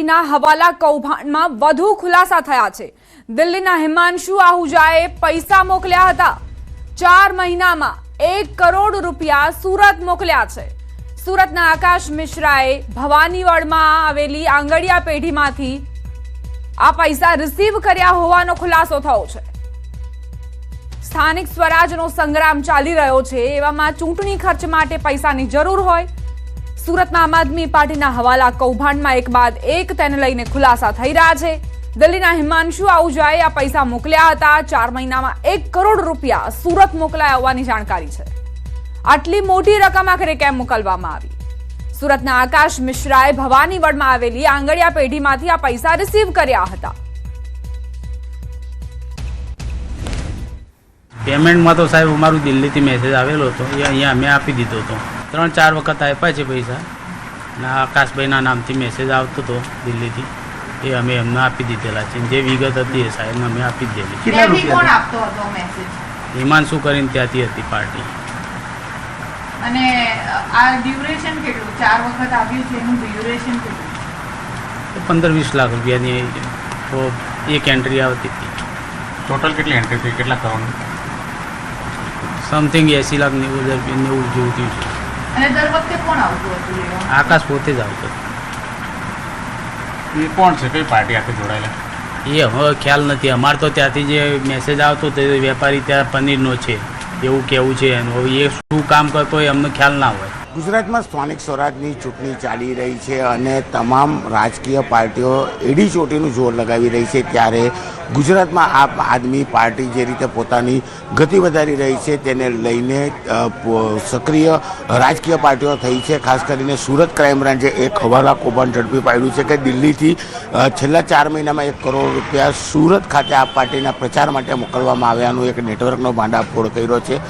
પાર્ટીના હવાલા કૌભાંડમાં વધુ ખુલાસા થયા છે। દિલ્હીના હિમાંશુ આહુજાએ પૈસા મોકલ્યા હતા। 4 મહિનામાં 1 કરોડ રૂપિયા સુરત મોકલ્યા છે। સુરતના આકાશ મિશ્રાએ ભવાનીવડમાં આવેલી આંગડિયા પેઢીમાંથી આ પૈસા રિસીવ કર્યા હોવાનો ખુલાસો થયો છે। સ્થાનિક સ્વરાજનો સંગ્રામ ચાલી રહ્યો છે, એવામાં ચૂંટણી ખર્ચ માટે પૈસાની જરૂર હોય। સુરતમાં આમ આદમી પાર્ટીના હવાલા કૌભાંડમાં એક બાદ એક તેને લઈને ખુલાસા થઈ રહ્યા છે। દિલ્હીના હિમાંશુ આહુજાએ આ પૈસા મોકલ્યા હતા। 4 મહિનામાં 1 કરોડ રૂપિયા સુરત મોકલાયા હોવાની જાણકારી છે। આટલી મોટી રકમ આખરે કેમ મોકલવામાં આવી? સુરતના આકાશ મિશ્રાએ ભવાનીવડમાં આવેલી આંગડિયા પેઢીમાંથી આ પૈસા રિસીવ કર્યા હતા। પેમેન્ટમાં તો સાહેબ અમારું દિલ્હીથી મેસેજ આવેલો હતો, એ અહીંયા અમે આપી દીધો હતો। 3-4 વખત આપ્યા છે પૈસા, અને આકાશભાઈના નામથી મેસેજ આવતો હતો દિલ્હીથી, એ અમે એમને આપી દીધેલા છે। જે વિગત હતી એ સાહેબને અમે આપી દીધેલી। કેટલા રૂપિયા કોણ આપતો હતો મેસેજ? હિમાંશુ કરીને ત્યાંથી હતી પાર્ટી। અને આ ડ્યુરેશન કેટલું? 4 વખત આવ્યું છે, એનું ડ્યુરેશન કેટલું? 15-20 લાખ રૂપિયાની તો એક એન્ટ્રી આવતી હતી। ટોટલ કેટલી એન્ટ્રી થઈ? કેટલા કરોડ? સમથિંગ 80 લાખ 90 જેવું થયું છે। અને દર વખતે કોણ આવતું હતું લેવા? આકાશ પોતે જ આવતો હતો। એ કોણ છે? કઈ પાર્ટી આખે જોડાયેલા? એ હવે ખ્યાલ નથી। અમારે તો ત્યાંથી જે મેસેજ આવતો તે વેપારી ત્યાં પનીરનો છે એવું કહેવું છે એનું। હવે એ શું કામ કરતો હોય એમને ખ્યાલ ના હોય। ગુજરાતમાં સ્થાનિક સ્વરાજની ચૂંટણી ચાલી રહી છે અને તમામ રાજકીય પાર્ટીઓ એડી ચોટીનું જોર લગાવી રહી છે, ત્યારે ગુજરાતમાં આમ આદમી પાર્ટી જે રીતે પોતાની ગતિ વધારી રહી છે તેને લઈને સક્રિય રાજકીય પાર્ટીઓ થઈ છે। ખાસ કરીને સુરત ક્રાઇમ બ્રાન્ચે એક હવાલા કૌભાંડ ઝડપી પાડ્યું છે કે દિલ્હીથી છેલ્લા 4 મહિનામાં 1 કરોડ રૂપિયા સુરત ખાતે આ પાર્ટીના પ્રચાર માટે મોકલવામાં આવ્યાનું એક નેટવર્કનો ભાંડાફોડ કર્યો છે।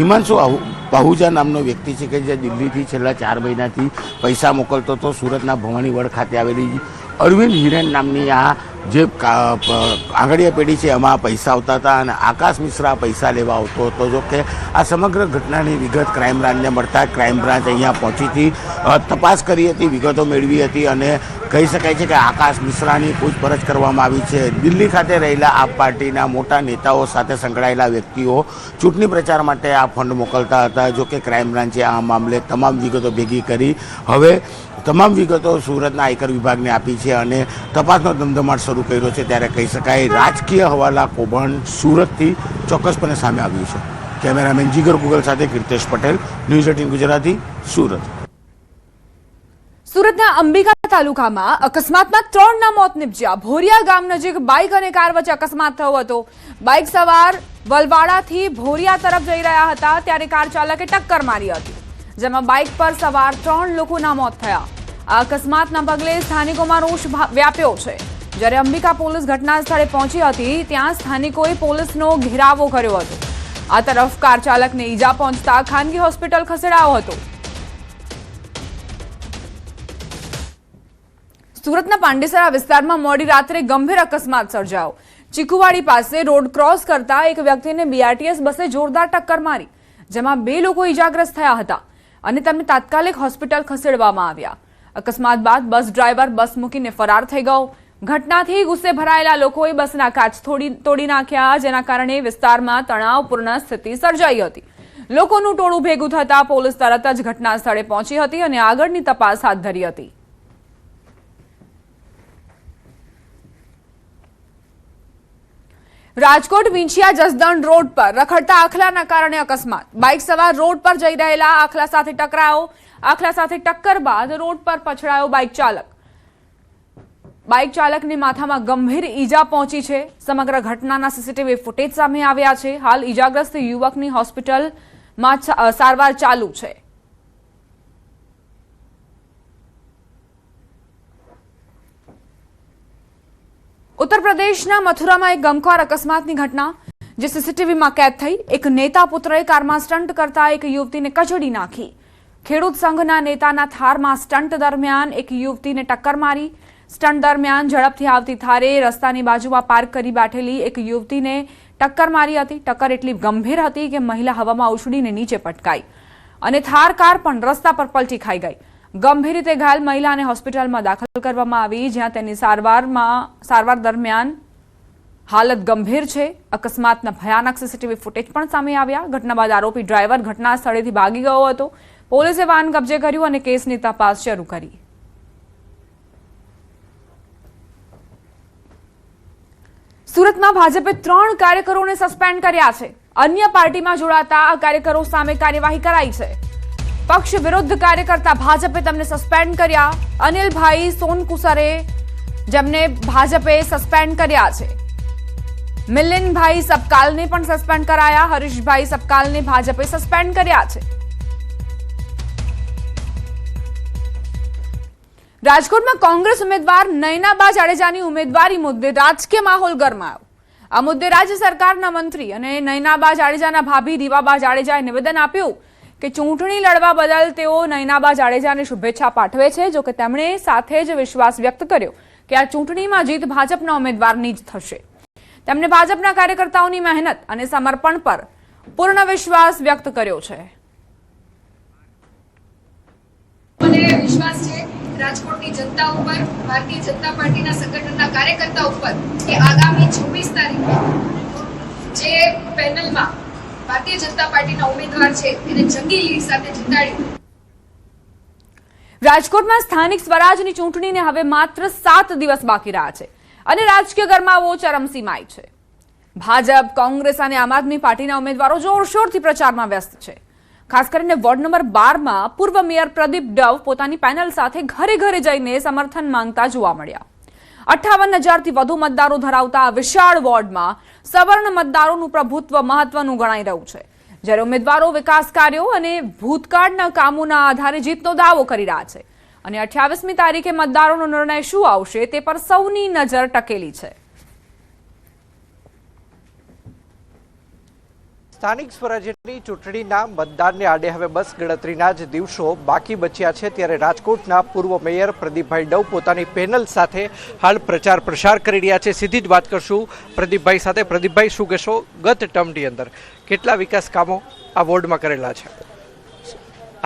હિમાંશુ આહુજા નામનો વ્યક્તિ છે કે જે દિલ્હીથી છેલ્લા 4 મહિનાથી પૈસા મોકલતો હતો। સુરતના ભવાનીવડ ખાતે આવેલી અરવિંદ હિરેન નામની આ જે આંગડિયા પેઢી છે એમાં પૈસા આવતા હતા અને આકાશ મિશ્રા પૈસા લેવા આવતો હતો। જો કે આ સમગ્ર ઘટનાની વિગત ક્રાઇમ બ્રાન્ચને મળતા ક્રાઇમ બ્રાન્ચ અહીંયા પહોંચી હતી, તપાસ કરી હતી, વિગતો મેળવી હતી અને કહી શકાય છે કે આકાશ મિશ્રાની પૂછપરછ કરવામાં આવી છે। દિલ્હી ખાતે રહેલા આપ પાર્ટીના મોટા નેતાઓ સાથે સંકળાયેલા વ્યક્તિઓ ચૂંટણી પ્રચાર માટે આ ફંડ મોકલતા હતા। જો કે ક્રાઇમ બ્રાન્ચે આ મામલે તમામ વિગતો ભેગી કરી હવે તમામ વિગતો સુરતના આયકર વિભાગને આપી છે અને તપાસનો ધમધમાટ શરૂ કર્યો છે। ત્યારે કહી શકાય રાજકીય હવાલા કૌભાંડ સુરતથી ચોક્કસપણે સામે આવ્યું છે। કેમેરામેન જીગર ગુગલ સાથે કીર્તેશ પટેલ, ન્યૂઝ 18 ગુજરાતી, સુરત। સુરતના અંબિકા તાલુકામાં અકસ્માતમાં 3ના મોત નિપજ્યા। ભોરિયા ગામ નજીક બાઇક અને કાર વચ્ચે અકસ્માત થયો હતો। બાઇક સવાર વલવાડાથી ભોરિયા તરફ જઈ રહ્યા હતા ત્યારે કાર ચાલકે ટક્કર મારી હતી, જેમાં બાઇક પર સવાર 3 લોકોના મોત થયા। આ અકસ્માતના પગલે સ્થાનિકોમાં રોષ વ્યાપ્યો છે। જ્યારે અંબિકા પોલીસ ઘટના સ્થળે પહોંચી હતી ત્યાં સ્થાનિકોએ પોલીસનો ઘેરાવો કર્યો હતો। આ તરફ કાર ચાલકને ઈજા પહોંચતા ખાનગી હોસ્પિટલ ખસેડાયો હતો। સુરતના પાંડેસરા વિસ્તારમાં મોડી રાત્રે ગંભીર અકસ્માત સર્જાયો। ચીકુવાડી પાસે રોડ ક્રોસ કરતા એક વ્યક્તિને બીઆરટીએસ બસે જોરદાર ટક્કર મારી, જેમાં 2 લોકો ઈજાગ્રસ્ત થયા હતા અને તેમને તાત્કાલિક હોસ્પિટલ ખસેડવામાં આવ્યા। અકસ્માત બાદ બસ ડ્રાઈવર બસ મૂકીને ફરાર થઈ ગયો। ઘટનાથી ગુસ્સે ભરાયેલા લોકોએ બસના કાચ તોડી નાખ્યા, જેના કારણે વિસ્તારમાં તણાવપૂર્ણ સ્થિતિ સર્જાઈ હતી। લોકોનું ટોળું ભેગું થતા પોલીસ તરત જ ઘટના સ્થળે પહોંચી હતી અને આગળની તપાસ હાથ ધરી હતી। રાજકોટ વિંછિયા જસદણ રોડ પર રખડતા આખલાના કારણે અકસ્માત। બાઇક સવાર રોડ પર જઈ રહેલા આખલા સાથે ટકરાયો। આખલા સાથે ટક્કર બાદ રોડ પર પછડાયો બાઇક ચાલક। બાઇક ચાલકની માથામાં ગંભીર ઈજા પહોંચી છે। સમગ્ર ઘટનાના સીસીટીવી ફૂટેજ સામે આવ્યા છે। હાલ ઈજાગ્રસ્ત યુવકની હોસ્પિટલમાં સારવાર ચાલુ છે। ઉત્તર પ્રદેશના મથુરામાં એક ગમખ્વાર અકસ્માતની ઘટના જે સીસીટીવીમાં કેદ થઈ। એક નેતા પુત્રએ કારમાં સ્ટન્ટ કરતા એક યુવતીને કચડી નાખી। ખેડૂત સંઘના નેતાના થારમાં સ્ટન્ટ દરમિયાન એક યુવતીને ટક્કર મારી। સ્ટન્ટ દરમિયાન ઝડપથી આવતી થારે રસ્તાની બાજુમાં પાર્ક કરી બેઠેલી એક યુવતીને ટક્કર મારી હતી। ટક્કર એટલી ગંભીર હતી કે મહિલા હવામાં ઉછળીને નીચે પટકાઈ અને થાર કાર પણ રસ્તા પર પલટી ખાઈ ગઈ। ગંભીર રીતે ઘાયલ મહિલાને હોસ્પિટલમાં દાખલ કરવામાં આવી, જ્યાં તેની સારવાર દરમિયાન હાલત ગંભીર છે. અકસ્માતના ભયાનક સીસીટીવી ફૂટેજ પણ સામે આવ્યા. ઘટના બાદ આરોપી ડ્રાઈવર ઘટના સ્થળેથી ભાગી ગયો હતો. પોલીસે વાહન કબજે કર્યું અને કેસની તપાસ શરૂ કરી. સુરતમાં ભાજપે 3 કાર્યકરોને સસ્પેન્ડ કર્યા છે. અન્ય પાર્ટીમાં જોડાતા આ કાર્યકરો સામે કાર્યવાહી કરાઈ છે. પક્ષ વિરુદ્ધ કાર્યકર્તા ભાજપે તેમને સસ્પેન્ડ કર્યા. અનિલભાઈ સોનકુસરે જેમને ભાજપે સસ્પેન્ડ કર્યા છે. મિલિનભાઈ સબકાલને પણ સસ્પેન્ડ કરાયા. હરીશભાઈ સબકાલને ભાજપે સસ્પેન્ડ કર્યા છે. રાજકોટમાં કોંગ્રેસ ઉમેદવાર નયનાબા જાડેજાની ઉમેદવારી મુદ્દે રાજકીય માહોલ ગરમાયો. આ મુદ્દે રાજ્ય સરકારના મંત્રી અને નયનાબા જાડેજાના ભાભી રીવાબા જાડેજાએ નિવેદન આપ્યું કે ચૂંટણી લડવા બદલ તેઓ નયનાબા જાડેજાને શુભેચ્છા પાઠવે છે. જોકે તેમણે સાથે જ વિશ્વાસ વ્યક્ત કર્યો કે આ ચૂંટણીમાં જીત ભાજપના ઉમેદવારની જ થશે. તેમણે ભાજપના કાર્યકર્તાઓની મહેનત અને સમર્પણ પર પૂર્ણ વિશ્વાસ વ્યક્ત કર્યો છે. મને વિશ્વાસ છે રાજકોટની જનતા ઉપર, ભારતીય જનતા પાર્ટીના સંગઠનના કાર્યકર્તા ઉપર કે આગામી 26 તારીખે જે પેનલમાં ભારતીય જનતા પાર્ટીના ઉમેદવાર છે એને જંગી લીડ સાથે જીતાડી. રાજકોટમાં સ્થાનિક સ્વરાજની ચૂંટણીને હવે માત્ર 7 દિવસ બાકી રહ્યા છે અને રાજકીય ગરમાવો ચરમસીમાએ છે. ભાજપ, કોંગ્રેસ અને આમ આદમી પાર્ટીના ઉમેદવારો જોરશોરથી પ્રચારમાં વ્યસ્ત છે. ખાસ કરીને વોર્ડ નંબર 12માં પૂર્વ મેયર પ્રદીપ ડવ પોતાની પેનલ સાથે ઘરે ઘરે જઈને સમર્થન માંગતા જોવા મળ્યા. 58,000થી વધુ મતદારો ધરાવતા આ વિશાળ વોર્ડમાં સવર્ણ મતદારોનું પ્રભુત્વ મહત્વનું ગણાઈ રહ્યું છે. જ્યારે ઉમેદવારો વિકાસ કાર્યો અને ભૂતકાળના કામોના આધારે જીતનો દાવો કરી રહ્યા છે અને 28મી તારીખે મતદારોનો નિર્ણય શું આવશે તે પર સૌની નજર ટકેલી છે. સ્થાનિક સ્વરાજ્યની ચૂંટણીના મતદાનને આડે હવે બસ ગણતરીના જ દિવસો બાકી બચ્યા છે. ત્યારે રાજકોટના પૂર્વ મેયર પ્રદીપભાઈ ડવ પોતાની પેનલ સાથે હાલ પ્રચાર પ્રસાર કરી રહ્યા છે. સીધી જ વાત કરશું પ્રદીપભાઈ સાથે. પ્રદીપભાઈ, શું કહેશો, ગત ટર્મની અંદર કેટલા વિકાસ કામો આ વોર્ડમાં કરેલા છે?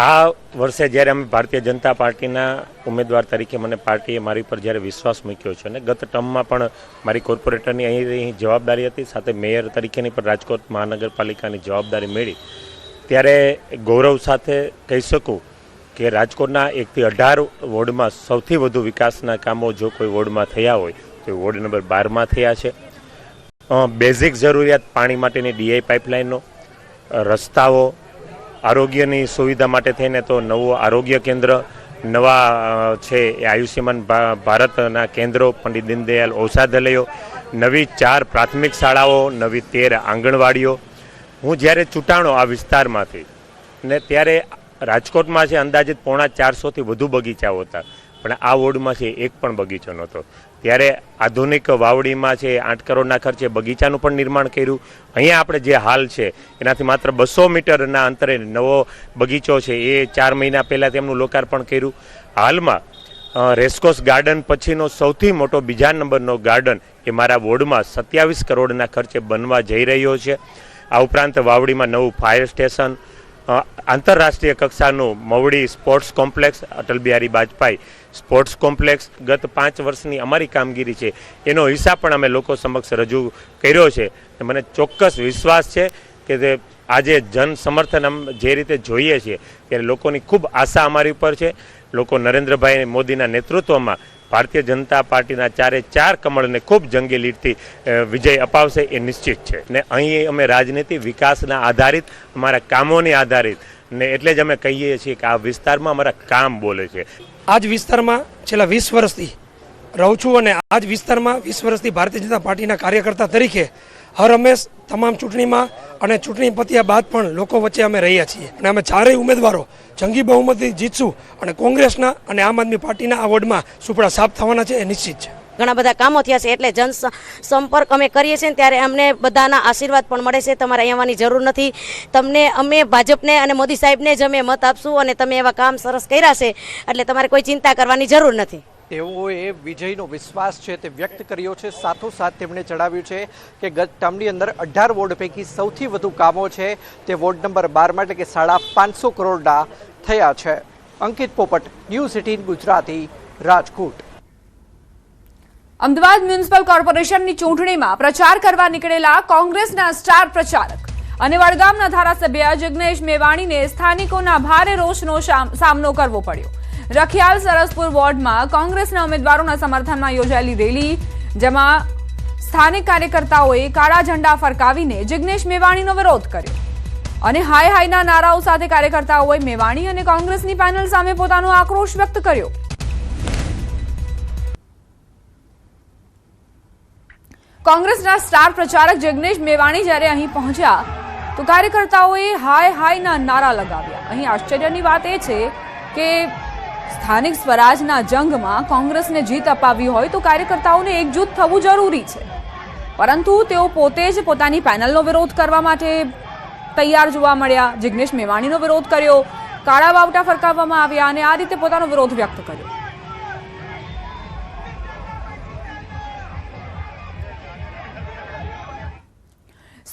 આ વર્ષે જ્યારે અમે ભારતીય જનતા પાર્ટીના ઉમેદવાર તરીકે મને પાર્ટીએ મારી પર જ્યારે વિશ્વાસ મૂક્યો છે અને ગત ટર્મમાં પણ મારી કોર્પોરેટરની અહીં જવાબદારી હતી, સાથે મેયર તરીકેની પણ રાજકોટ મહાનગરપાલિકાની જવાબદારી મેળવી, ત્યારે ગૌરવ સાથે કહી શકું કે રાજકોટના 1થી 18 વોર્ડમાં સૌથી વધુ વિકાસના કામો જો કોઈ વોર્ડમાં થયા હોય તો વોર્ડ નંબર 12માં થયા છે. બેઝિક જરૂરિયાત પાણી માટેની DI પાઇપલાઇનનો, રસ્તાઓ, આરોગ્યની સુવિધા માટે થઈને તો નવું આરોગ્ય કેન્દ્ર, નવા છે એ આયુષ્યમાન ભારતના કેન્દ્રો, પંડિત દીનદયાળ ઔષધાલયો, નવી 4 પ્રાથમિક શાળાઓ, નવી 13 આંગણવાડીઓ. હું જ્યારે ચૂંટાણો આ વિસ્તારમાંથી ને ત્યારે રાજકોટમાં છે અંદાજિત 450થી વધુ બગીચાઓ હતા, પણ આ વોર્ડમાં છે એક પણ બગીચો નહોતો. ત્યારે આધુનિક વાવડીમાં છે 8 કરોડના ખર્ચે બગીચાનું પણ નિર્માણ કર્યું. અહીંયા આપણે જે હાલ છે એનાથી માત્ર 200 મીટરના અંતરે નવો બગીચો છે એ 4 મહિના પહેલાં તેમનું લોકાર્પણ કર્યું. હાલમાં રેસકોર્સ ગાર્ડન પછીનો સૌથી મોટો બીજા નંબરનો ગાર્ડન એ મારા વોર્ડમાં 27 કરોડના ખર્ચે બનવા જઈ રહ્યો છે. આ ઉપરાંત વાવડીમાં નવું ફાયર સ્ટેશન, આંતરરાષ્ટ્રીય કક્ષાનું Mavdi sports complex, Atal Bihari Vajpayee sports complex. ગત 5 વર્ષની અમારી કામગીરી છે એનો હિસાબ પણ અમે લોકો સમક્ષ રજૂ કર્યો છે. મને ચોક્કસ વિશ્વાસ છે કે તે આજે જન સમર્થન જે રીતે જોઈએ છીએ ત્યારે લોકોની ખૂબ આશા અમારી ઉપર છે. લોકો નરેન્દ્રભાઈ મોદીના નેતૃત્વમાં ભારતીય જનતા પાર્ટીના 4 કમળને ખૂબ જંગી લીડથી વિજય અપાવશે એ નિશ્ચિત છે. ને અહીં અમે રાજનીતિ વિકાસના આધારિત, અમારા કામોની આધારિત ને એટલે જ અમે કહીએ છીએ કે આ વિસ્તારમાં અમારા કામ બોલે છે. આ જ વિસ્તારમાં છેલ્લા 20 વર્ષથી રહું છું અને આ જ વિસ્તારમાં 20 વર્ષથી ભારતીય જનતા પાર્ટીના કાર્યકર્તા તરીકે હર હંમેશ તમામ ચૂંટણીમાં અને ચૂંટણી પત્યા બાદ પણ લોકો વચ્ચે અમે રહ્યા છીએ અને અમે 4 ઉમેદવારો જંગી બહુમતી જીતશું અને કોંગ્રેસના અને આમ આદમી પાર્ટીના આ વોર્ડમાં સુપડા સાફ થવાના છે એ નિશ્ચિત છે. ઘણા બધા કામો થયા છે એટલે જન સંપર્ક અમે કરીએ છીએ ત્યારે અમને બધાના આશીર્વાદ પણ મળે છે. તમારે અહીં આવવાની જરૂર નથી. તમને અમે ભાજપને અને મોદી સાહેબને જ અમે મત આપશું અને તમે એવા કામ સરસ કર્યા છે એટલે તમારે કોઈ ચિંતા કરવાની જરૂર નથી. તેઓએ વિજયનો વિશ્વાસ છે તે વ્યક્ત કર્યો છે. સાથોસાથ તેમણે જણાવ્યું છે કે ગત ટર્મની અંદર 18 વોર્ડ પૈકી સૌથી વધુ કામો છે તે વોર્ડ નંબર 12માં એટલે કે 550 કરોડના થયા છે. અંકિત પોપટ, ન્યૂઝ 18 ગુજરાતી, રાજકોટ. અમદાવાદ મ્યુનિસિપલ કોર્પોરેશનની ચૂંટણીમાં પ્રચાર કરવા નીકળેલા કોંગ્રેસના સ્ટાર પ્રચારક અને વડગામના ધારાસભ્ય જિગ્નેશ મેવાણીને સ્થાનિકોના ભારે રોષનો સામનો કરવો પડ્યો. રખિયાલ સરસપુર વોર્ડમાં કોંગ્રેસના ઉમેદવારોના સમર્થનમાં યોજાયેલી રેલી, જેમાં સ્થાનિક કાર્યકર્તાઓએ કાળા ઝંડા ફરકાવીને જિગ્નેશ મેવાણીનો વિરોધ કર્યો અને હાય હાયના નારાઓ સાથે કાર્યકર્તાઓએ મેવાણી અને કોંગ્રેસની પેનલ સામે પોતાનો આક્રોશ વ્યક્ત કર્યો. કોંગ્રેસના સ્ટાર પ્રચારક જિગ્નેશ મેવાણી જ્યારે અહીં પહોંચ્યા તો કાર્યકર્તાઓએ હાય હાયના નારા લગાવ્યા. અહીં આશ્ચર્યની વાત એ છે કે સ્થાનિક સ્વરાજના જંગમાં કોંગ્રેસને જીત અપાવી હોય તો કાર્યકર્તાઓને એકજૂથ થવું જરૂરી છે, પરંતુ તેઓ પોતે જ પોતાની પેનલનો વિરોધ કરવા માટે તૈયાર જોવા મળ્યા. જિગ્નેશ મેવાણીનો વિરોધ કર્યો, કાળા વાવટા ફરકાવવામાં આવ્યા અને આ રીતે પોતાનો વિરોધ વ્યક્ત કર્યો.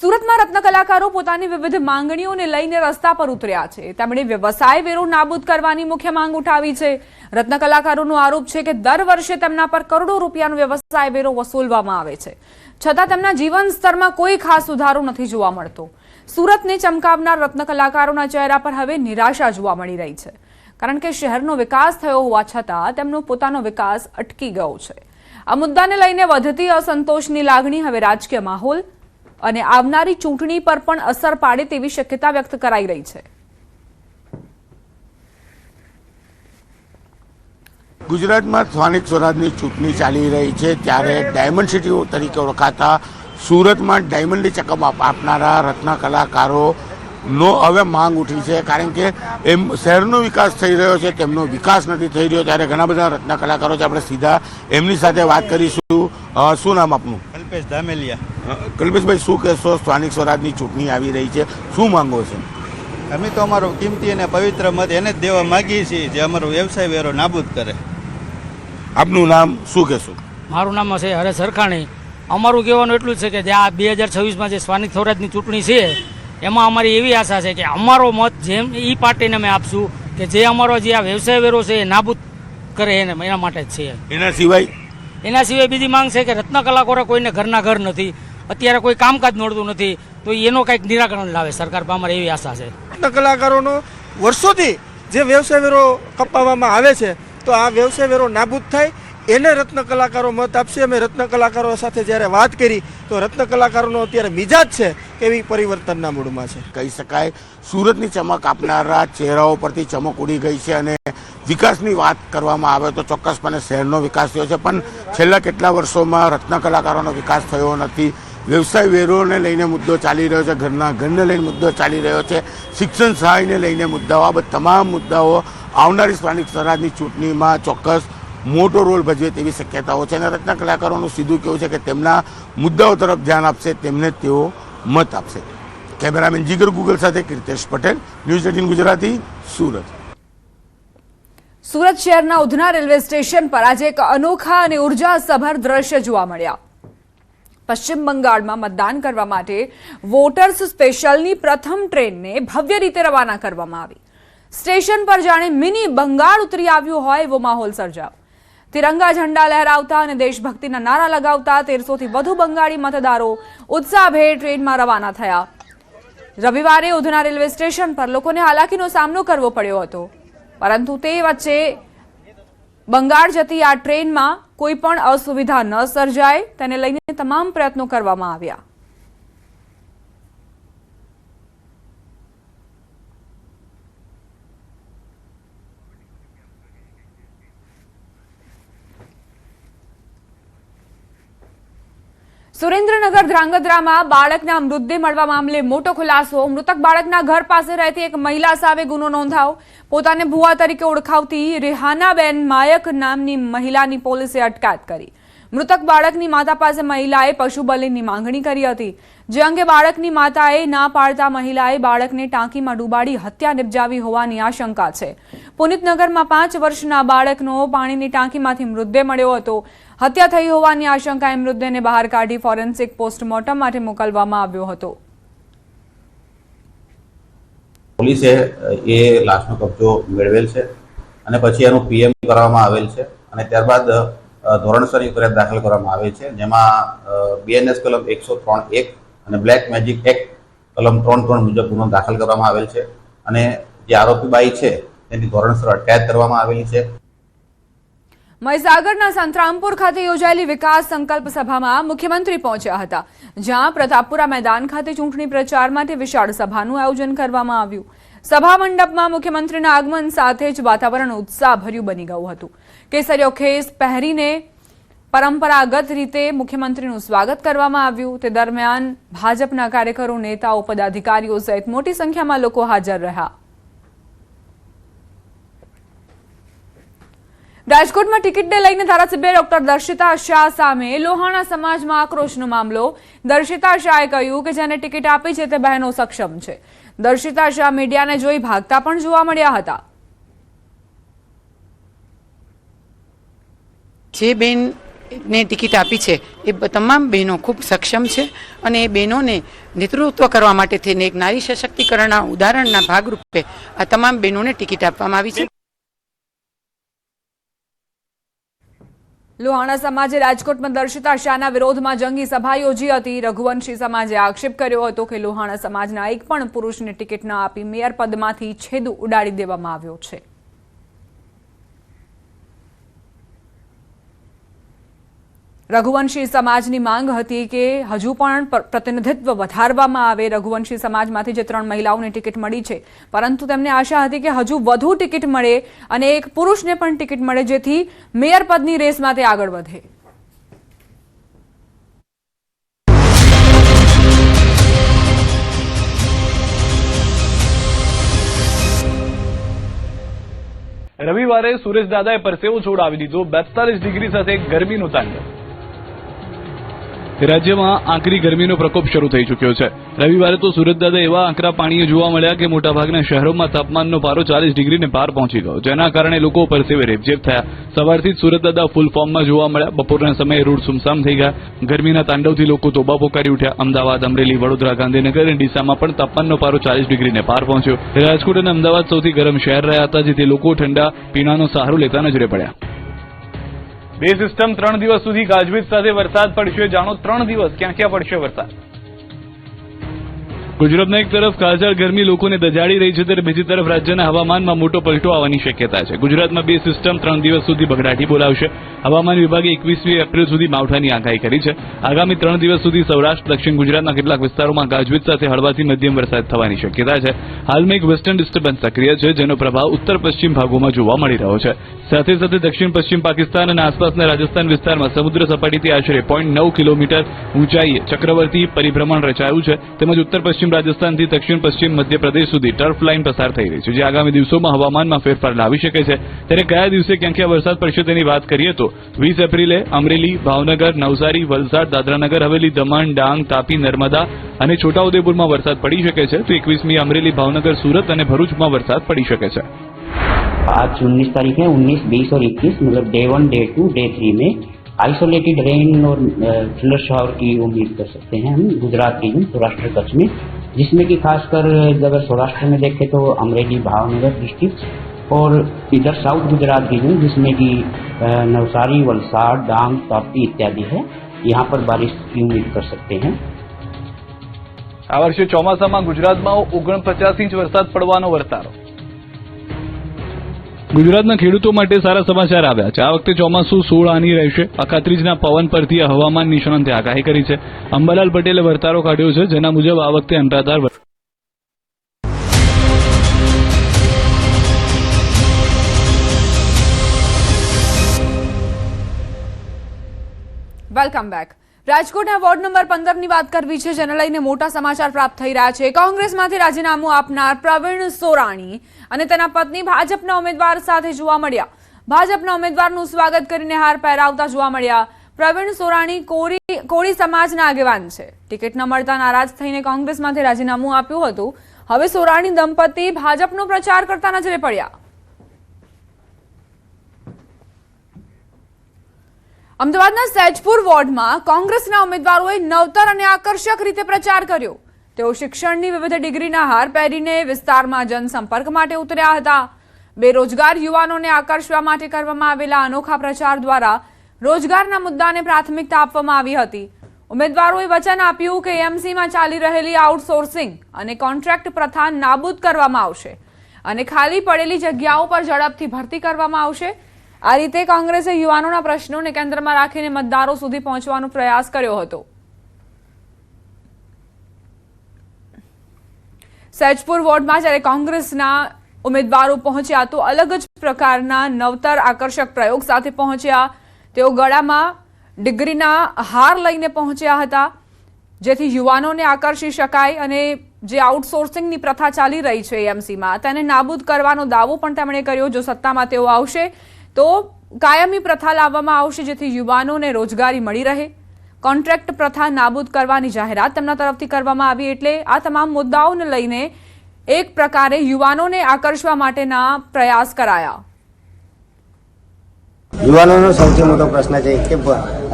સુરતમાં રત્ન કલાકારો પોતાની વિવિધ માંગણીઓને લઈને રસ્તા પર ઉતર્યા છે. તેમણે વ્યવસાય વેરો નાબૂદ કરવાની મુખ્ય માંગ ઉઠાવી છે. રત્ન કલાકારોનો આરોપ છે કે દર વર્ષે તેમના પર કરોડો રૂપિયાનો વ્યવસાય વેરો વસૂલવામાં આવે છે, છતાં તેમના જીવન સ્તરમાં કોઈ ખાસ સુધારો નથી જોવા મળતો. સુરતને ચમકાવનાર રત્ન કલાકારોના ચહેરા પર હવે નિરાશા જોવા મળી રહી છે, કારણ કે શહેરનો વિકાસ થયો હોવા છતાં તેમનો પોતાનો વિકાસ અટકી ગયો છે. આ મુદ્દાને લઈને વધતી અસંતોષની લાગણી હવે રાજકીય માહોલ અને આવનારી ચૂંટણી પર પણ અસર પાડે તેવી શક્યતા વ્યક્ત કરાઈ રહી છે. ગુજરાતમાં સ્થાનિક સ્વરાજની ચૂંટણી ચાલી રહી છે, ત્યારે ડાયમંડ સિટી તરીકે ઓળખાતા સુરતમાં ડાયમંડની ચકમ આપનારા રત્ન કલાકારોનો હવે માંગ ઉઠી છે, કારણ કે એમ શહેરનો વિકાસ થઈ રહ્યો છે, તેમનો વિકાસ નથી થઈ રહ્યો. ત્યારે ઘણા બધા રત્ન કલાકારો છે, આપણે સીધા એમની સાથે વાત કરીશું. શું નામ આપનું? કલ્પેશ ધામેલિયા. કલ્પેશભાઈ, શું કહેશો? સ્થાનિક સ્વરાજની ચૂંટણી આવી રહી છે, શું માંગો છે? અમે તો અમારો કિંમતી અને પવિત્ર મત એને જ દેવા માગીએ છીએ જે અમારો વ્યવસાય વેરો નાબૂદ કરે. આપનું નામ શું કહેશો? મારું નામ છે હરેશ સરખાણી. અમારું કહેવાનું એટલું જ છે કે જે આ 2026માં જે સ્થાનિક સ્વરાજની ચૂંટણી છે એમાં અમારી એવી આશા છે કે અમારો મત જેમ એ પાર્ટીને અમે આપશું કે જે અમારો જે આ વ્યવસાય વેરો છે એ નાબૂદ કરે એને, એના માટે જ છે. એના સિવાય બીજી માંગ છે કે રત્ન કલાકારો કોઈને ઘરના ઘર નથી, અત્યારે કોઈ કામકાજ મળતું નથી, તો એનો કંઈક નિરાકરણ લાવે સરકાર પર, અમારે એવી આશા છે. રત્ન કલાકારોનો વર્ષોથી જે વ્યવસાય વેરો કપાવવામાં આવે છે તો આ વ્યવસાય વેરો નાબૂદ થાય એને રત્ન કલાકારો મત આપશે. અમે રત્ન કલાકારો સાથે જ્યારે વાત કરી તો રત્ન કલાકારોનો અત્યારે મિજાજ છે એવી પરિવર્તનના મૂડમાં છે. કહી શકાય સુરતની ચમક આપનારા ચહેરાઓ પરથી ચમક ઉડી ગઈ છે અને વિકાસની વાત કરવામાં આવે તો ચોક્કસપણે શહેરનો વિકાસ થયો છે, પણ છેલ્લા કેટલા વર્ષોમાં રત્ન કલાકારોનો વિકાસ થયો નથી. વ્યવસાય વેરોને લઈને મુદ્દો ચાલી રહ્યો છે, ઘરના ઘરને લઈને મુદ્દો ચાલી રહ્યો છે, શિક્ષણ સહાયને લઈને મુદ્દાઓ, આ તમામ મુદ્દાઓ આવનારી સ્થાનિક સ્વરાજની ચૂંટણીમાં ચોક્કસ મોટો રોલ ભજવે તેવી શક્યતાઓ છે. અને રત્ન કલાકારોનું સીધું કહેવું છે કે તેમના મુદ્દાઓ તરફ ધ્યાન આપશે, તેમને તેઓ મત આપશે. કેમેરામેન જીગર ગુગલ સાથે કીર્તેશ પટેલ, ન્યૂઝ 18 ગુજરાતી, સુરત. સુરત શહેરના ઉધના રેલવે સ્ટેશન પર આજે એક અનોખા અને ઉર્જાસભર દ્રશ્ય જોવા મળ્યા. પશ્ચિમ બંગાળમાં મતદાન કરવા માટે વોટર્સ સ્પેશિયલની પ્રથમ ટ્રેનને ભવ્ય રીતે રવાના કરવામાં આવી. સ્ટેશન પર જાણે મિની બંગાળ ઉતરી આવ્યું હોય એવો માહોલ સર્જાયો. તિરંગા ઝંડા લહેરાવતા અને દેશભક્તિના નારા લગાવતા 1300થી વધુ બંગાળી મતદારો ઉત્સાહભેર ટ્રેનમાં રવાના થયા. રવિવારે ઉધના રેલવે સ્ટેશન પર લોકોને હાલાકીનો સામનો કરવો પડ્યો હતો, પરંતુ તે વચ્ચે બંગાળ જતી આ ટ્રેનમાં કોઈ પણ અસુવિધા ન સર્જાય તેને લઈને તમામ પ્રયત્નો કરવામાં આવ્યા. સુરેન્દ્રનગર ધ્રાંગધ્રામાં બાળકના મૃતદેહ મળવા મામલે મોટો ખુલાસો. મૃતક બાળકના ઘર પાસે રહેતી એક મહિલા સામે ગુનો નોંધાયો. પોતાને ભુવા તરીકે ઓળખાવતી રેહાનાબેન માયક નામની મહિલાની પોલીસે અટકાયત કરી. મૃતક બાળકની માતા પાસે મહિલાએ પશુ બલિની માંગણી કરી હતી, જે અંગે બાળકની માતાએ ના પાડતા મહિલાએ બાળકને ટાંકીમાં ડૂબાડી હત્યા નિપજાવી હોવાની આશંકા છે. પુનિતનગરમાં 5 વર્ષના બાળકનો પાણીની ટાંકીમાંથી મૃતદેહ મળ્યો હતો. હત્યા થઈ હોવાની આશંકાએ મૃતદેહને બહાર કાઢી ફોરેન્સિક પોસ્ટમોર્ટમ માટે મોકલવામાં આવ્યો હતો. પોલીસે એ લાશનો કબજો મેળવેલ છે અને પછી એનું PM કરવામાં આવેલ છે અને ત્યારબાદ ધોરણસરની ફરિયાદ દાખલ કરવામાં આવે છે, જેમાં BNS કલમ 103(1) અને બ્લેક મેજિક એક્ટ કલમ 3(3) મુજબ ગુનો દાખલ કરવામાં આવેલ છે અને જે આરોપી બાઈ છે તેની ધોરણસર અટકાયત કરવામાં આવેલી છે. મહીસાગરના સંતરામપુર ખાતે યોજાયેલી વિકાસ સંકલ્પ સભામાં મુખ્યમંત્રી પહોંચ્યા હતા, જ્યાં પ્રતાપપુરા મેદાન ખાતે ચૂંટણી પ્રચાર માટે વિશાળ સભાનું આયોજન કરવામાં આવ્યું. સભા મંડપમાં મુખ્યમંત્રીના આગમન સાથે જ વાતાવરણ ઉત્સાહભર્યું બની ગયું હતું. કેસરીયો ખેસ પહેરીને પરંપરાગત રીતે મુખ્યમંત્રીનું સ્વાગત કરવામાં આવ્યું. તે દરમિયાન ભાજપના કાર્યકરો, નેતાઓ, પદાધિકારીઓ સહિત મોટી સંખ્યામાં લોકો હાજર રહ્યા. રાજકોટમાં ટિકિટને લઈને ધારાસભ્ય ડોક્ટર દર્શિતા શાહ સામે લોહાણા સમાજમાં આક્રોશનો મામલો. દર્શિતા શાહે કહ્યું કે જેને ટિકિટ આપી છે તે બહેનો સક્ષમ છે. દર્શિતા શાહ મીડિયાને જોઈ ભાગતા પણ જોવા મળ્યા હતા. જે બેનને ટિકિટ આપી છે એ તમામ બહેનો ખૂબ સક્ષમ છે અને એ બહેનોને નેતૃત્વ કરવા માટે થઈને એક નારી સશક્તિકરણના ઉદાહરણના ભાગરૂપે આ તમામ બહેનોને ટિકિટ આપવામાં આવી છે. લોહાણા સમાજે રાજકોટમાં દર્શિતા શાહના વિરોધમાં જંગી સભા યોજી હતી. રઘુવંશી સમાજે આક્ષેપ કર્યો હતો કે લોહાણા સમાજના એક પણ પુરુષને ટિકિટ ન આપી મેયર પદમાંથી છેદુ ઉડાડી દેવામાં આવ્યો છે. રઘુવંશી સમાજની માંગ હતી કે હજુ પણ પ્રતિનિધિત્વ વધારવામાં આવે. રઘુવંશી સમાજમાંથી જે 3 મહિલાઓને ટિકિટ મળી છે, પરંતુ તેમને આશા હતી કે હજુ વધુ ટિકિટ મળે અને એક પુરુષને પણ ટિકિટ મળે, જેથી મેયર પદની રેસમાં તે આગળ વધે. રવિવારે સુરેશદાદાએ પરસેવો છોડાવી દીધો. 42 ડિગ્રી સાથે ગરમીનો તાંડવ. રાજ્યમાં આકરી ગરમીનો પ્રકોપ શરૂ થઈ ચૂક્યો છે. રવિવારે તો સુરતદાદા એવા આકરા પાણીએ જોવા મળ્યા કે મોટાભાગના શહેરોમાં તાપમાનનો પારો 40 ડિગ્રીને પાર પહોંચી ગયો, જેના કારણે લોકો પરસેવે રેબઝેબ થયા. સવારથી જ સુરતદાદા ફૂલ ફોર્મમાં જોવા મળ્યા. બપોરના સમયે રોડ સુમસામ થઈ ગયા. ગરમીના તાંડવથી લોકો તોબા પોકારી ઉઠ્યા. અમદાવાદ, અમરેલી, વડોદરા, ગાંધીનગર અને ડીસામાં પણ તાપમાનનો પારો 40 ડિગ્રીને પાર પહોંચ્યો. રાજકોટ અને અમદાવાદ સૌથી ગરમ શહેર રહ્યા હતા, જેથી લોકો ઠંડા પીણાનો સહારો લેતા નજરે પડ્યા. બે સિસ્ટમ 3 દિવસ સુધી ગાજવીજ સાથે વરસાદ પડશે. જાણો 3 દિવસ ક્યાં ક્યાં પડશે વરસાદ. ગુજરાતના એક તરફ કાળઝાળ ગરમી લોકોને દજાડી રહી છે, ત્યારે બીજી તરફ રાજ્યના હવામાનમાં મોટો પલટો આવવાની શક્યતા છે. ગુજરાતમાં બે સિસ્ટમ 3 દિવસ સુધી બગડાટી બોલાવશે. હવામાન વિભાગે 21મી એપ્રિલ સુધી માવઠાની આગાહી કરી છે. આગામી 3 દિવસ સુધી સૌરાષ્ટ્ર, દક્ષિણ ગુજરાતના કેટલાક વિસ્તારોમાં ગાજવીજ સાથે હળવાથી મધ્યમ વરસાદ થવાની શક્યતા છે. હાલમાં એક વેસ્ટર્ન ડિસ્ટર્બન્સ સક્રિય છે, જેનો પ્રભાવ ઉત્તર પશ્ચિમ ભાગોમાં જોવા મળી રહ્યો છે. સાથે સાથે દક્ષિણ પશ્ચિમ પાકિસ્તાન અને આસપાસના રાજસ્થાન વિસ્તારમાં સમુદ્ર સપાટીથી આશરે 0.9 કિલોમીટર ઊંચાઈએ ચક્રવાતી પરિભ્રમણ રચાયું છે. તેમજ ઉત્તર પશ્ચિમ રાજસ્થાનથી દક્ષિણ પશ્ચિમ મધ્યપ્રદેશ સુધી ટર્ફ લાઇન પસાર થઈ રહી છે, જે આગામી દિવસોમાં હવામાનમાં ફેરફાર લાવી શકે છે. ત્યારે કયા દિવસે ક્યાં ક્યાં વરસાદ પડશે તેની વાત કરીએ તો 20 એપ્રિલે અમરેલી, ભાવનગર, નવસારી, વલસાડ, દાદરાનગર હવેલી, દમણ, ડાંગ, તાપી, નર્મદા અને છોટાઉદેપુરમાં વરસાદ પડી શકે છે. તો 21મી અમરેલી, ભાવનગર, સુરત અને ભરૂચમાં વરસાદ પડી શકે છે. आज 19 तारीख है, 19, 20 और 21 मतलब डे 1, डे 2, डे 3 में आइसोलेटेड रेन और थंडर शावर की उम्मीद कर सकते हैं हम गुजरात रीजन, सौराष्ट्र कच्छ में, जिसमें कि खासकर अगर सौराष्ट्र में देखें तो अमरेली, भावनगर डिस्ट्रिक्ट और इधर साउथ गुजरात रीजन, जिसमें कि नवसारी, वलसाड, डांग, तापी इत्यादि है, यहाँ पर बारिश की उम्मीद कर सकते हैं. આ વર્ષે ચોમાસામાં ગુજરાતમાં 49 ઇંચ વરસાદ પડવાનો વર્તારો. ગુજરાતના ખેડૂતો માટે સારા સમાચાર આવ્યા છે. આ વખતે ચોમાસું 16 આની રહેશે. અખાત્રીજના પવન પરથી હવામાન નિષ્ણાંતે આગાહી કરી છે. અંબાલાલ પટેલે વર્તારો કાઢ્યો છે, જેના મુજબ આ વખતે અનરાધાર વેલકમ બેક. રાજકોટના વોર્ડ નંબર 15ની વાત કરવી છે, જેને લઈને મોટા સમાચાર પ્રાપ્ત થઈ રહ્યા છે. કોંગ્રેસમાંથી રાજીનામું આપનાર પ્રવીણ સોરાણી અને તેના પત્ની ભાજપના ઉમેદવાર સાથે જોવા મળ્યા. ભાજપના ઉમેદવારનું સ્વાગત કરીને હાર પહેરાવતા જોવા મળ્યા. પ્રવીણ સોરાણી કોળી સમાજના આગેવાન છે. ટિકિટ ન મળતા નારાજ થઈને કોંગ્રેસમાંથી રાજીનામું આપ્યું હતું. હવે સોરાણી દંપતી ભાજપનો પ્રચાર કરતા નજરે પડ્યા. અમદાવાદના સૈજપુર વોર્ડમાં કોંગ્રેસના ઉમેદવારોએ નવતર અને આકર્ષક રીતે પ્રચાર કર્યો. તેઓ શિક્ષણની વિવિધ ડિગ્રીના હાર પહેરીને વિસ્તારમાં જનસંપર્ક માટે ઉતર્યા હતા. બેરોજગાર યુવાનોને આકર્ષવા માટે કરવામાં આવેલા અનોખા પ્રચાર દ્વારા રોજગારના મુદ્દાને પ્રાથમિકતા આપવામાં આવી હતી. ઉમેદવારોએ વચન આપ્યું કે એએમસીમાં ચાલી રહેલી આઉટસોર્સિંગ અને કોન્ટ્રાક્ટ પ્રથા નાબૂદ કરવામાં આવશે અને ખાલી પડેલી જગ્યાઓ પર ઝડપથી ભરતી કરવામાં આવશે. આ રીતે કોંગ્રેસે યુવાનોના પ્રશ્નોને કેન્દ્રમાં રાખીને મતદારો સુધી પહોંચવાનો પ્રયાસ કર્યો હતો. સૈજપુર વોર્ડમાં જ્યારે કોંગ્રેસના ઉમેદવારો પહોંચ્યા તો અલગ જ પ્રકારના નવતર આકર્ષક પ્રયોગ સાથે પહોંચ્યા. તેઓ ગળામાં ડિગ્રીના હાર લઈને પહોંચ્યા હતા, જેથી યુવાનોને આકર્ષી શકાય અને જે આઉટસોર્સિંગની પ્રથા ચાલી રહી છે એએમસીમાં તેને નાબૂદ કરવાનો દાવો પણ તેમણે કર્યો. જો સત્તામાં તેઓ આવશે તો કાયમી પ્રથા લાવવામાં આવશે, જેથી યુવાનોને રોજગારી મળી રહે. કોન્ટ્રાક્ટ પ્રથા નાબૂદ કરવાની જાહેરાત તેમના તરફથી કરવામાં આવી. એટલે આ તમામ મુદ્દાઓને લઈને એક પ્રકારે યુવાનોને આકર્ષવા માટેના પ્રયાસ કરાયા. યુવાનોનો સૌથી મોટો પ્રશ્ન છે કે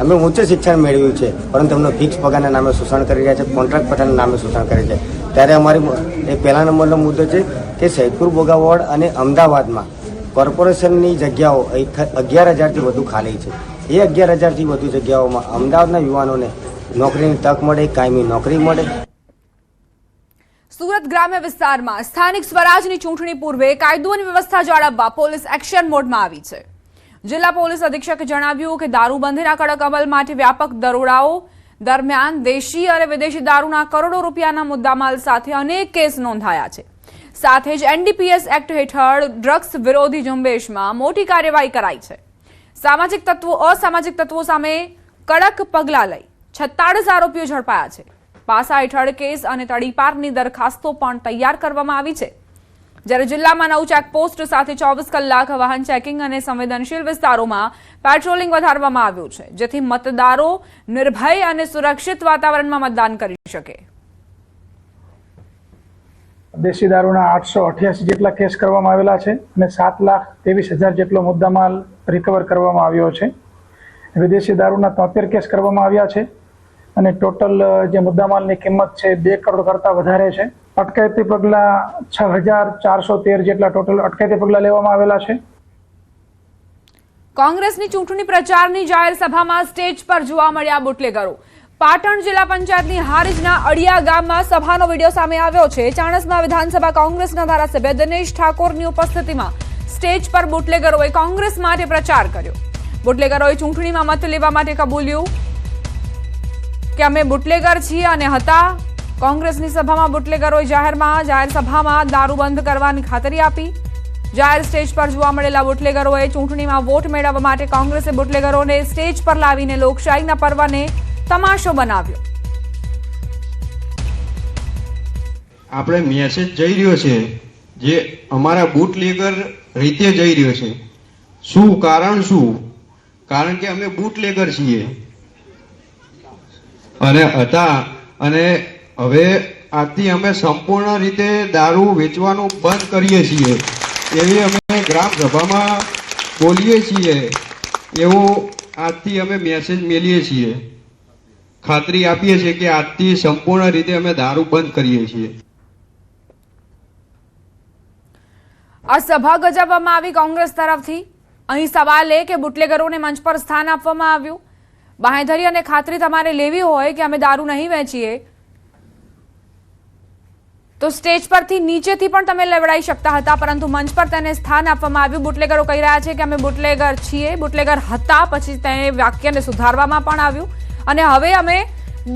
અમે ઉચ્ચ શિક્ષણ મેળવ્યું છે, પરંતુ એમનો ફિક્સ પગારના નામે શોષણ કરી રહ્યા છે, કોન્ટ્રાક્ટ પઠાણના નામે શોષણ કરે છે. ત્યારે અમારી એ પહેલા નંબરનો મુદ્દો છે કે સૈદપુર બોગા વોર્ડ અને અમદાવાદમાં કોર્પોરેશનની જગ્યાઓ 11,000થી વધુ ખાલી છે. એ 11,000થી વધુ જગ્યાઓમાં અમદાવાદના યુવાનોને નોકરીની તક મળે, કાયમી નોકરી મળે. સુરત ગ્રામ્ય વિસ્તારમાં સ્થાનિક સ્વરાજની ચૂંટણી પૂર્વે કાયદો અને વ્યવસ્થા જાળવવા પોલીસ એક્શન મોડમાં આવી છે. જિલ્લા પોલીસ અધિક્ષકે જણાવ્યું કે દારૂબંધીના કડક અમલ માટે વ્યાપક દરોડાઓ દરમિયાન દેશી અને વિદેશી દારૂના કરોડો રૂપિયાના મુદ્દામાલ સાથે અનેક કેસ નોંધાયા છે. સાથે જ એનડીપીએસ એક્ટ હેઠળ ડ્રગ્સ વિરોધી ઝુંબેશમાં મોટી કાર્યવાહી કરાઈ છે. અસામાજિક તત્વો સામે કડક પગલાં લઈ 46 આરોપીઓ ઝડપાયા છે. પાસા હેઠળ કેસ અને તડીપારની દરખાસ્તો પણ તૈયાર કરવામાં આવી છે. જ્યારે જિલ્લામાં 9 ચેકપોસ્ટ સાથે 24 કલાક વાહન ચેકિંગ અને સંવેદનશીલ વિસ્તારોમાં પેટ્રોલિંગ વધારવામાં આવ્યું છે, જેથી મતદારો નિર્ભય અને સુરક્ષિત વાતાવરણમાં મતદાન કરી શકે. દેશી દારૂના 888 જેટલા કેસ કરવામાં આવેલા છે અને 7,23,000 જેટલો મુદ્દામાલ રિકવર કરવામાં આવ્યો છે. વિદેશી દારૂના 73 કેસ કરવામાં આવ્યા છે અને ટોટલ જે મુદ્દામાલની કિંમત છે 2 કરોડ કરતાં વધારે છે. અટકાયતી પગલાં 6,413 જેટલા ટોટલ અટકાયતી પગલાં લેવામાં આવેલા છે. કોંગ્રેસની ચૂંટણી પ્રચારની જાહેર સભામાં સ્ટેજ પર જોવા મળ્યા બુટલેગરો. પાટણ જિલ્લા પંચાયતની હારીજના અડિયા ગામમાં સભાનો વિડીયો સામે આવ્યો છે. ચાણસ્મા વિધાનસભા કોંગ્રેસના ધારાસભ્ય દિનેશ ઠાકોરની ઉપસ્થિતિમાં સ્ટેજ પર બુટલેગરોએ કોંગ્રેસ માટે પ્રચાર કર્યો. બુટલેગરોએ ચૂંટણીમાં મત લેવા માટે કબૂલ્યું કે અમે બુટલેગર છીએ અને હતા. કોંગ્રેસની સભામાં બુટલેગરોએ જાહેર સભામાં દારૂ બંધ કરવાની ખાતરી આપી. જાહેર સ્ટેજ પર જોવા મળેલા બુટલેગરોએ ચૂંટણીમાં વોટ મેળવવા માટે કોંગ્રેસે બુટલેગરોને સ્ટેજ પર લાવીને લોકશાહીના પર્વને તમાશો બનાવ્યો. આપણે મેસેજ જઈ રહ્યો છે જે અમારા બુટલેગર રીતે જઈ રહ્યો છે. શું કારણ? કારણ કે અમે બુટલેગર છીએ અને હતા, અને હવે આજથી અમે સંપૂર્ણ રીતે દારૂ વેચવાનું બંધ કરીએ છીએ એવી અમે ગ્રામ સભામાં બોલીએ છીએ. એવો આજથી અમે મેસેજ મેલીએ છીએ, ખાતરી આપીએ છીએ કે આજથી સંપૂર્ણ રીતે અમે દારૂ બંધ કરીએ છીએ. આ સભા ગજાવવામાં આવી કોંગ્રેસ તરફથી. અહીં સવાલ એ કે બુટલેગરોને મંચ પર સ્થાન આપવામાં આવ્યું. બાંહેધરી અને ખાતરી તમારે લેવી હોય કે અમે દારૂ નહીં વેચીએ તો સ્ટેજ પરથી નીચેથી પણ તમે લેવડાવી શકતા હતા, પરંતુ મંચ પર તેને સ્થાન આપવામાં આવ્યું. બુટલેગરો કહી રહ્યા છે કે અમે બુટલેગર છીએ, બુટલેગર હતા. પછી તે વાક્યને સુધારવામાં પણ આવ્યું અને હવે અમે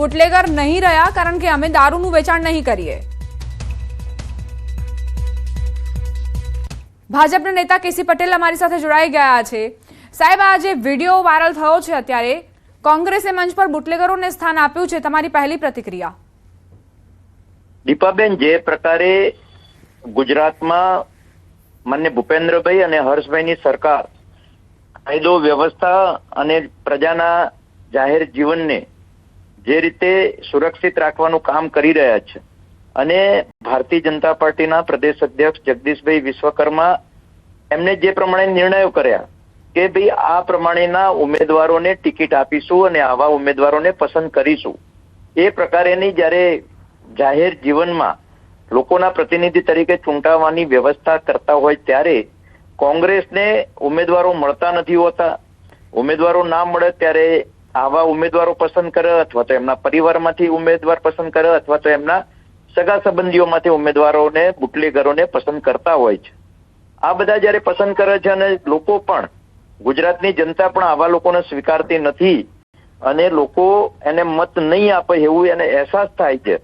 બુટલેગર નહીં રહ્યા કારણ કે અમે દારૂનું વેચાણ નહીં કરીએ. ભાજપના નેતા કેસી પટેલ અમારી સાથે જોડાઈ ગયા છે. સાહેબ, આ જે વિડીયો વાયરલ થયો છે અત્યારે, કોંગ્રેસે મંચ પર બુટલેગરોને સ્થાન આપ્યું છે, તમારી પહેલી પ્રતિક્રિયા? દીપાબેન, જે પ્રકારે ગુજરાતમાં માનનીય ભૂપેન્દ્રભાઈ અને હર્ષભાઈની સરકાર કાયદો વ્યવસ્થા અને પ્રજાના જાહેર જીવનને જે રીતે સુરક્ષિત રાખવાનું કામ કરી રહ્યા છે અને ભારતીય જનતા પાર્ટીના પ્રદેશ અધ્યક્ષ જગદીશભાઈ વિશ્વકર્મા એમને જે પ્રમાણે નિર્ણયો કર્યા કે ભાઈ આ પ્રમાણેના ઉમેદવારોને ટિકિટ આપીશું અને આવા ઉમેદવારોને પસંદ કરીશું, એ પ્રકારેની જ્યારે જાહેર જીવનમાં લોકોના પ્રતિનિધિ તરીકે ચૂંટાવાની વ્યવસ્થા કરતા હોય ત્યારે કોંગ્રેસને ઉમેદવારો મળતા નથી હોતા. ઉમેદવારો ના મળે ત્યારે આવા ઉમેદવારો પસંદ કરે, અથવા તો એમના પરિવારમાંથી ઉમેદવાર પસંદ કરે, અથવા તો એમના સગા સંબંધીઓમાંથી ઉમેદવારોને બુટલેગરોને પસંદ કરતા હોય છે. આ બધા જયારે પસંદ કરે છે અને લોકો પણ, ગુજરાતની જનતા પણ આવા લોકોને સ્વીકારતી નથી અને લોકો એને મત નહીં આપે એવું એને અહેસાસ થાય છે,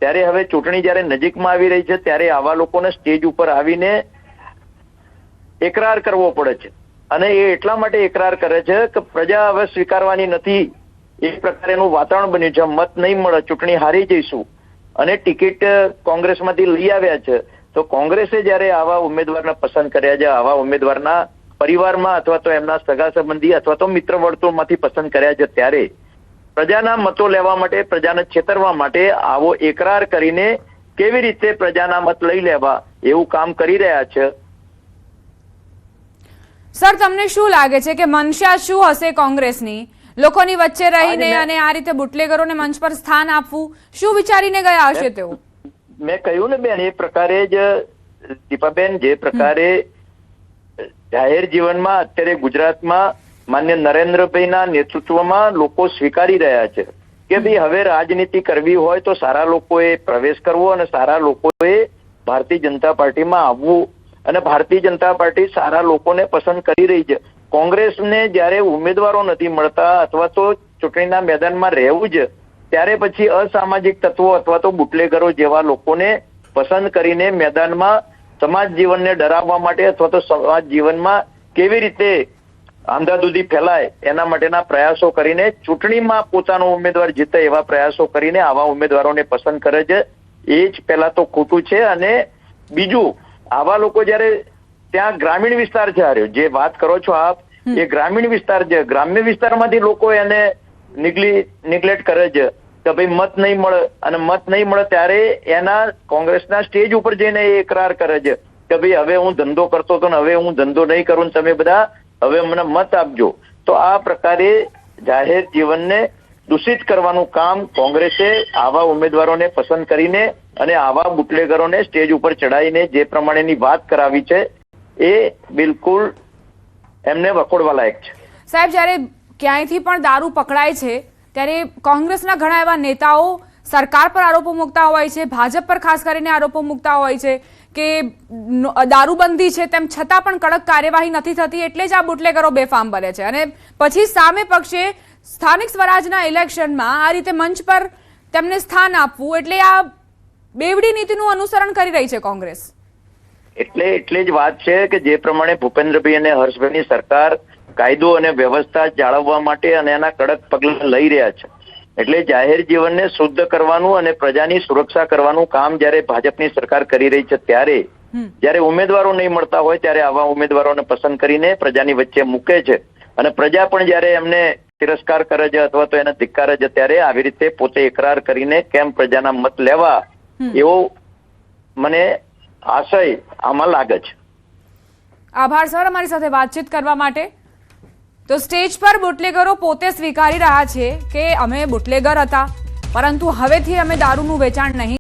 ત્યારે હવે ચૂંટણી જયારે નજીકમાં આવી રહી છે ત્યારે આવા લોકોને સ્ટેજ ઉપર આવીને એકરાર કરવો પડે છે. અને એ એટલા માટે એકરાર કરે છે કે પ્રજા હવે સ્વીકારવાની નથી, એ પ્રકારેનું વાતાવરણ બન્યું છે. મત નહીં મળે, ચૂંટણી હારી જઈશું, અને ટિકિટ કોંગ્રેસમાંથી લઈ આવ્યા છે. તો કોંગ્રેસે જયારે આવા ઉમેદવારને પસંદ કર્યા છે, આવા ઉમેદવારના પરિવારમાં અથવા તો એમના સગા સંબંધી અથવા તો મિત્ર વર્તુળમાંથી પસંદ કર્યા છે, ત્યારે પ્રજાના મતો લેવા માટે, પ્રજાને છેતરવા માટે આવો એકરાર કરીને કેવી રીતે પ્રજાના મત લઈ લેવા એવું કામ કરી રહ્યા છે. સર, તમને શું લાગે છે કે મનસા શું હશે કોંગ્રેસની, લોકોની વચ્ચે રહીને અને આ રીતે બુટલેગરોને મંચ પર સ્થાન આપવું? શું વિચારીને ગયા હશે તેઓ? મેં કહ્યું ને બેન, એ પ્રકારે જ દીપાબેન, જે પ્રકારે જાહેર જીવનમાં અત્યારે ગુજરાતમાં માન્ય નરેન્દ્રભાઈના નેતૃત્વમાં લોકો સ્વીકારી રહ્યા છે કે ભાઈ હવે રાજનીતિ કરવી હોય તો સારા લોકોએ પ્રવેશ કરવો અને સારા લોકોએ ભારતીય જનતા પાર્ટીમાં આવવું, અને ભારતીય જનતા પાર્ટી સારા લોકોને પસંદ કરી રહી છે. કોંગ્રેસને જયારે ઉમેદવારો નથી મળતા અથવા તો ચૂંટણીના મેદાનમાં રહેવું જ, ત્યારે પછી અસામાજિક તત્વો અથવા તો બુટલેગરો જેવા લોકોને પસંદ કરીને મેદાનમાં સમાજ જીવનને ડરાવવા માટે અથવા તો સમાજ જીવનમાં કેવી રીતે આંધાધૂંધી ફેલાય એના માટેના પ્રયાસો કરીને ચૂંટણીમાં પોતાનો ઉમેદવાર જીતે એવા પ્રયાસો કરીને આવા ઉમેદવારોને પસંદ કરે છે. એ જ પહેલા તો ખોટું છે. અને બીજું, આવા લોકો જયારે ત્યાં ગ્રામીણ વિસ્તાર છે, જે વાત કરો છો આપ, એ ગ્રામીણ વિસ્તાર છે, ગ્રામ્ય વિસ્તારમાંથી લોકો એને નિગ્લેક્ટ કરે છે કે ભાઈ મત નહીં મળે, અને મત નહીં મળે ત્યારે એના કોંગ્રેસના સ્ટેજ ઉપર જઈને એ એકરાર કરે છે કે ભાઈ હવે હું ધંધો કરતો હતો ને હવે હું ધંધો નહીં કરું, તમે બધા હવે મને મત આપજો. તો આ પ્રકારે જાહેર જીવનને દૂષિત કરવાનું કામ કોંગ્રેસે આવા ઉમેદવારોને પસંદ કરીને અને આવા બુટલેગરોને સ્ટેજ ઉપર ચડાવીને જે પ્રમાણેની વાત કરાવી છે એ બિલકુલ એમને વખોડવા લાયક છે. સાહેબ, જ્યારે ક્યાંયથી પણ દારૂ પકડાય છે ત્યારે કોંગ્રેસના ઘણા એવા નેતાઓ સરકાર પર આરોપો મૂકતા હોય છે, ભાજપ પર ખાસ કરીને આરોપો મૂકતા હોય છે કે દારૂબંધી છે તેમ છતાં પણ કડક કાર્યવાહી નથી થતી, એટલે જ આ બુટલેગરો બેફામ બને છે. અને પછી સામે પક્ષે સ્થાનિક સ્વરાજના ઇલેક્શનમાં આ રીતે મંચ પર તેમને સ્થાન આપવું, એટલે આ બેવડી નીતિનું અનુસરણ કરી રહી છે કોંગ્રેસ. એટલે જ વાત છે કે જે પ્રમાણે ભૂપેન્દ્રભાઈ અને હર્ષભાઈની સરકાર કાયદો અને વ્યવસ્થા જાળવવા માટે અને એના કડક પગલાં લઈ રહ્યા છે, એટલે જાહેર જીવનને શુદ્ધ કરવાનું અને પ્રજાની સુરક્ષા કરવાનું કામ જયારે ભાજપની સરકાર કરી રહી છે, ત્યારે જયારે ઉમેદવારો નહીં મળતા હોય ત્યારે આવા ઉમેદવારોને પસંદ કરીને પ્રજાની વચ્ચે મૂકે છે, અને પ્રજા પણ જયારે એમને તિરસ્કાર કરે છે અથવા તો એને ધિક્કારે છે ત્યારે આવી રીતે પોતે એકરાર કરીને કેમ પ્રજાના મત લેવા એવો મને આશય આમાં લાગે છે. આભાર સર અમારી સાથે વાતચીત કરવા માટે. તો સ્ટેજ પર બુટલેગરો પોતે સ્વીકારી રહ્યા છે કે અમે બુટલેગર હતા, પરંતુ હવેથી અમે દારૂનું વેચાણ નહીં